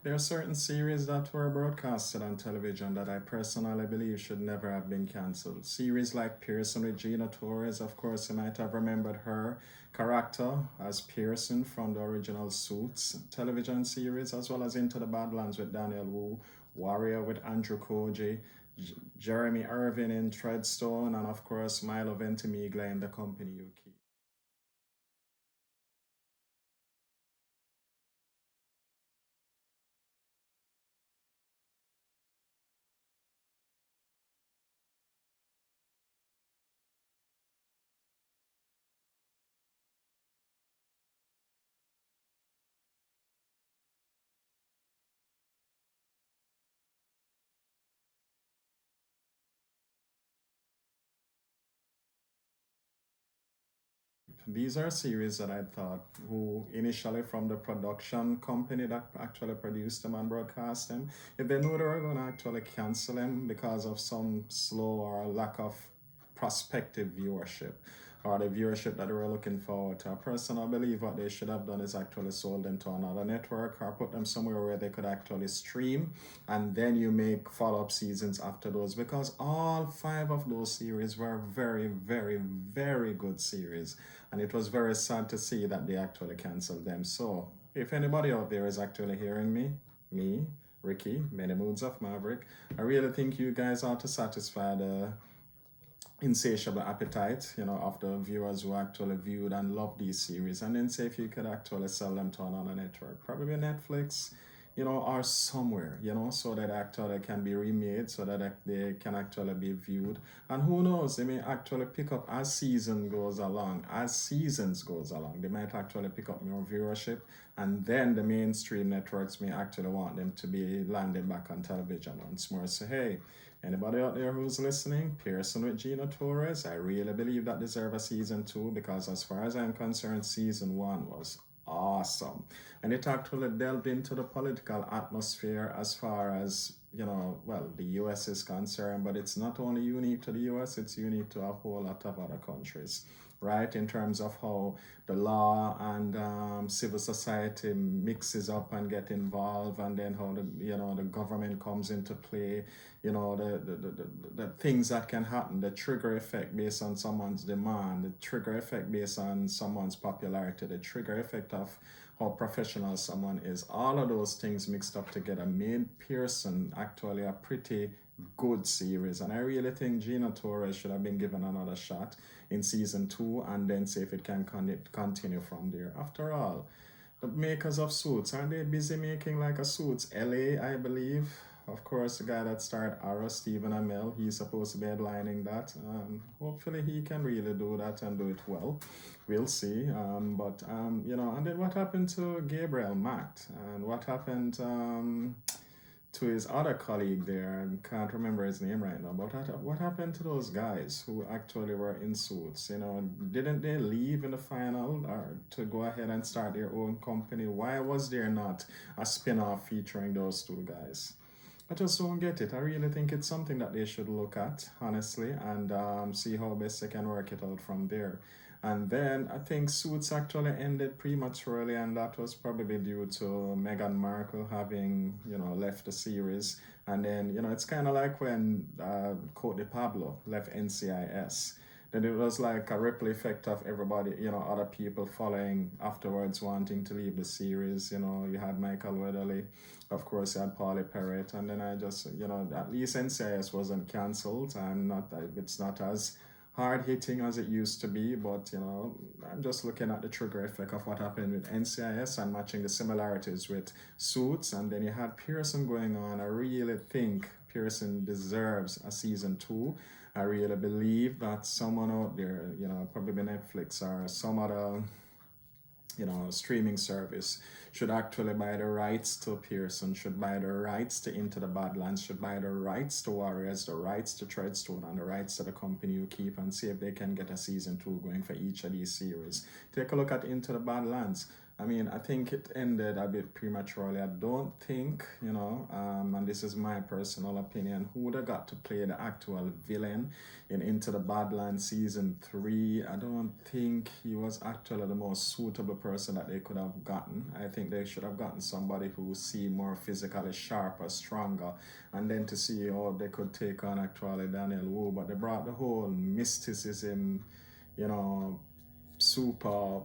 There are certain series that were broadcasted on television that I personally believe should never have been cancelled. Series like Pearson with Gina Torres, of course, you might have remembered her character as Pearson from the original Suits television series, as well as Into the Badlands with Daniel Wu, Warrior with Andrew Koji, Jeremy Irvin in Treadstone, and of course Milo Ventimiglia in The Company You Keep. These are series that I thought who initially from the production company that actually produced them and broadcast them, if they knew they were going to actually cancel them because of some slow or lack of prospective viewership or the viewership that they were looking forward to. I personally believe what they should have done is actually sold them to another network or put them somewhere where they could actually stream, and then you make follow-up seasons after those, because all five of those series were very, very, very good series, and it was very sad to see that they actually canceled them. So if anybody out there is actually hearing me, Ricky, Many Moods of Maverick, I really think you guys ought to satisfy the insatiable appetite, of the viewers who actually viewed and loved these series, and then see if you could actually sell them to another network, probably Netflix, or somewhere, so that actually can be remade, so that they can actually be viewed. And who knows, they may actually pick up as seasons goes along, they might actually pick up more viewership, and then the mainstream networks may actually want them to be landed back on television once more. So hey, anybody out there who's listening, Pearson with Gina Torres, I really believe that deserve a season two, because as far as I'm concerned, season one was awesome. And it actually delved into the political atmosphere as far as, well, the US is concerned, but it's not only unique to the US, it's unique to a whole lot of other countries, right? In terms of how the law and civil society mixes up and get involved, and then how the government comes into play, the things that can happen, the trigger effect based on someone's demand, the trigger effect based on someone's popularity, the trigger effect of how professional someone is. All of those things mixed up together made Pearson actually a pretty good series, and I really think Gina Torres should have been given another shot in season two, and then see if it can continue from there. After all, the makers of Suits, aren't they busy making like a Suits LA, I believe? Of course, the guy that starred Arrow, Stephen Amell, he's supposed to be headlining that. Hopefully he can really do that and do it well. We'll see. And then what happened to Gabriel Macht? And what happened to his other colleague there? I can't remember his name right now. But what happened to those guys who actually were in Suits? Didn't they leave in the final or to go ahead and start their own company? Why was there not a spin-off featuring those two guys? I just don't get it. I really think it's something that they should look at, honestly, and see how best they can work it out from there. And then I think Suits actually ended prematurely, and that was probably due to Meghan Markle having, left the series. And then, it's kind of like when Cote de Pablo left NCIS. Then it was like a ripple effect of everybody, other people following afterwards wanting to leave the series. You had Michael Weatherly, of course, you had Paulie Perrett, and then I just, at least NCIS wasn't cancelled. It's not as hard hitting as it used to be, but I'm just looking at the trigger effect of what happened with NCIS and matching the similarities with Suits, and then you had Pearson going on. I really think Pearson deserves a season two. I really believe that someone out there, probably Netflix or some other, streaming service should actually buy the rights to Pearson, should buy the rights to Into the Badlands, should buy the rights to Warriors, the rights to Treadstone, and the rights to The Company You Keep, and see if they can get a season two going for each of these series. Take a look at Into the Badlands. I mean, I think it ended a bit prematurely. I don't think, and this is my personal opinion, who would have got to play the actual villain in Into the Badlands season 3. I don't think he was actually the most suitable person that they could have gotten. I think they should have gotten somebody who seemed more physically sharper, stronger, and then to see how they could take on actually Daniel Wu. But they brought the whole mysticism, you know, super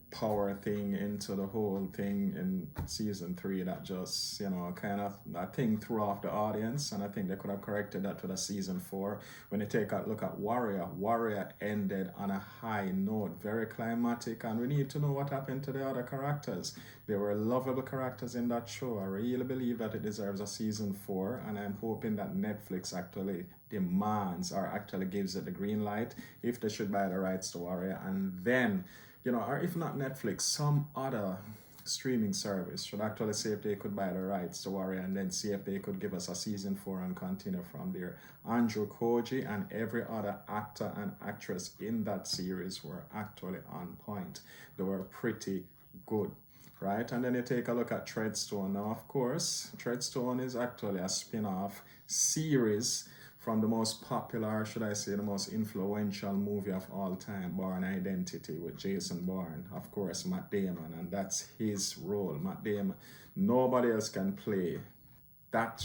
power thing into the whole thing in season 3 that just kind of I think threw off the audience, and I think they could have corrected that with a season 4. When you take a look at Warrior ended on a high note, very climatic, and we need to know what happened to the other characters. They were lovable characters in that show. I really believe that it deserves a season 4, and I'm hoping that Netflix actually demands or actually gives it the green light if they should buy the rights to Warrior, and then or if not Netflix, some other streaming service should actually see if they could buy the rights to Warrior, and then see if they could give us a season 4 and continue from there. Andrew Koji and every other actor and actress in that series were actually on point. They were pretty good. Right, and then you take a look at Treadstone. Now, of course, Treadstone is actually a spin-off series from the most popular, should I say, the most influential movie of all time, Bourne Identity, with Jason Bourne, of course, Matt Damon, and that's his role. Matt Damon, nobody else can play that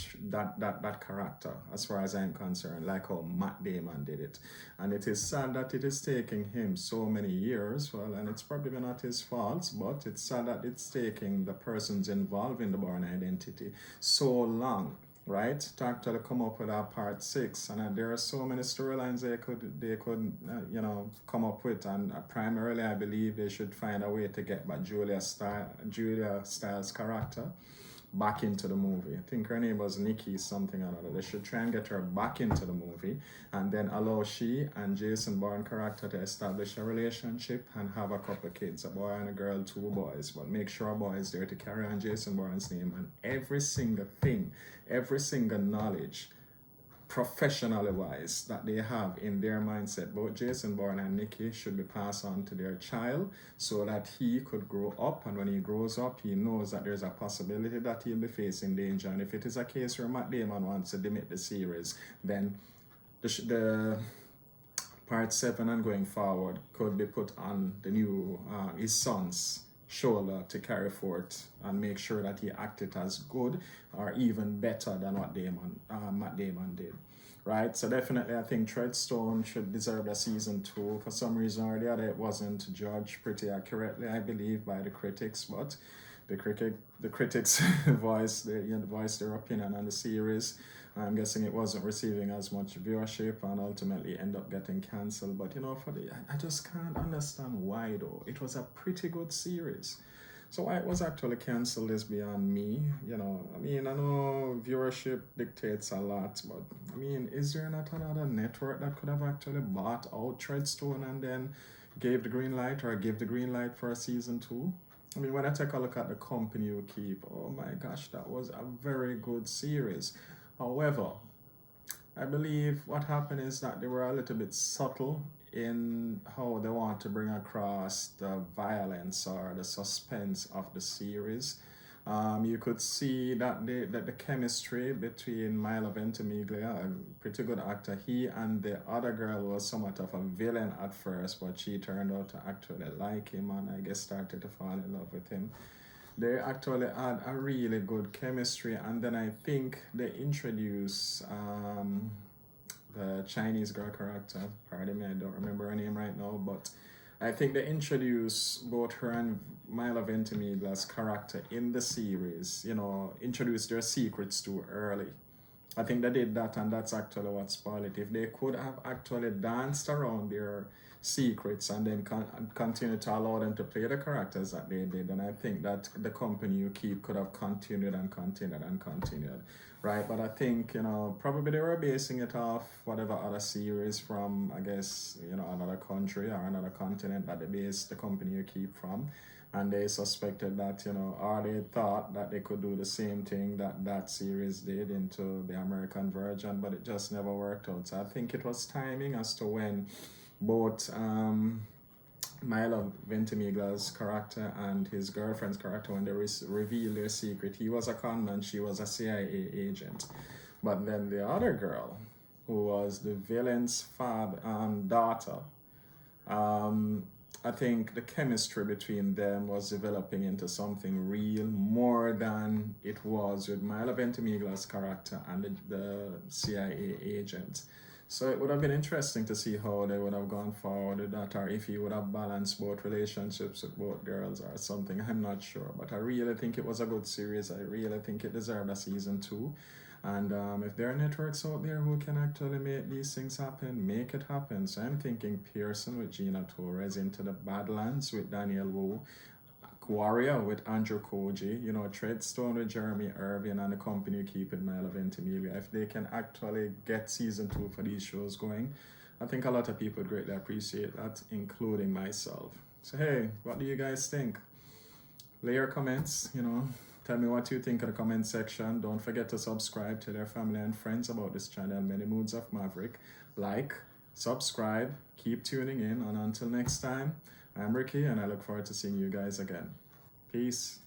character, as far as I'm concerned, like how Matt Damon did it. And it is sad that it is taking him so many years, well, and it's probably not his fault, but it's sad that it's taking the persons involved in the Bourne Identity so long, right, to actually come up with a part 6. And there are so many storylines they could come up with, and primarily I believe they should find a way to get back Julia Stiles' character back into the movie. I think her name was Nikki something or other. They should try and get her back into the movie, and then allow she and Jason Bourne character to establish a relationship and have a couple of kids, a boy and a girl, 2 boys, but make sure a boy is there to carry on Jason Bourne's name, and every single thing, every single knowledge, professionally wise, that they have in their mindset, both Jason Bourne and Nikki, should be passed on to their child so that he could grow up, and when he grows up he knows that there's a possibility that he'll be facing danger. And if it is a case where Matt Damon wants to demit the series, then the part 7 and going forward could be put on the new his son's shoulder to carry forth and make sure that he acted as good or even better than what Matt Damon did. Right, so definitely I think Treadstone should deserve a season 2. For some reason or the other, it wasn't judged pretty accurately, I believe, by the critics, but the critics voiced their opinion on the series. I'm guessing it wasn't receiving as much viewership and ultimately end up getting cancelled. But I just can't understand why though. It was a pretty good series. So why it was actually cancelled is beyond me. I know viewership dictates a lot, but is there not another network that could have actually bought out Treadstone and then gave the green light, or give the green light for a season 2? When I take a look at The Company You Keep, oh my gosh, that was a very good series. However, I believe what happened is that they were a little bit subtle in how they want to bring across the violence or the suspense of the series. You could see that the chemistry between Milo Ventimiglia, a pretty good actor, he and the other girl was somewhat of a villain at first, but she turned out to actually like him and I guess started to fall in love with him. They actually had a really good chemistry, and then I think they introduced the Chinese girl character. Pardon me, I don't remember her name right now, but I think they introduced both her and Milo Ventimiglia's character in the series, introduced their secrets too early. I think they did that, and that's actually what spoiled it. If they could have actually danced around their secrets and then continue to allow them to play the characters that they did, and I think that The Company You Keep could have continued, right? But I think probably they were basing it off whatever other series from, I guess, another country or another continent that they based The Company You Keep from, and they suspected that or they thought that they could do the same thing that series did into the American version, but it just never worked out. So I think it was timing as to when both Milo Ventimiglia's character and his girlfriend's character, when they reveal their secret, he was a conman, she was a CIA agent. But then the other girl, who was the villain's daughter, um, I think the chemistry between them was developing into something real, more than it was with Milo Ventimiglia's character and the CIA agent. So it would have been interesting to see how they would have gone forward with that, or if he would have balanced both relationships with both girls or something. I'm not sure, but I really think it was a good series. I really think it deserved a season 2. And if there are networks out there who can actually make these things happen, make it happen. So I'm thinking Pearson with Gina Torres, Into the Badlands with Daniel Wu, Warrior with Andrew Koji, Treadstone with Jeremy Irvin, and the company keeping Milo Ventimiglia. If they can actually get season 2 for these shows going, I think a lot of people would greatly appreciate that, including myself. So hey, what do you guys think? Lay your comments, tell me what you think in the comment section. Don't forget to subscribe, tell your family and friends about this channel, Many Moods of Maverick. Like, subscribe, keep tuning in, and until next time, I'm Ricky, and I look forward to seeing you guys again. Peace.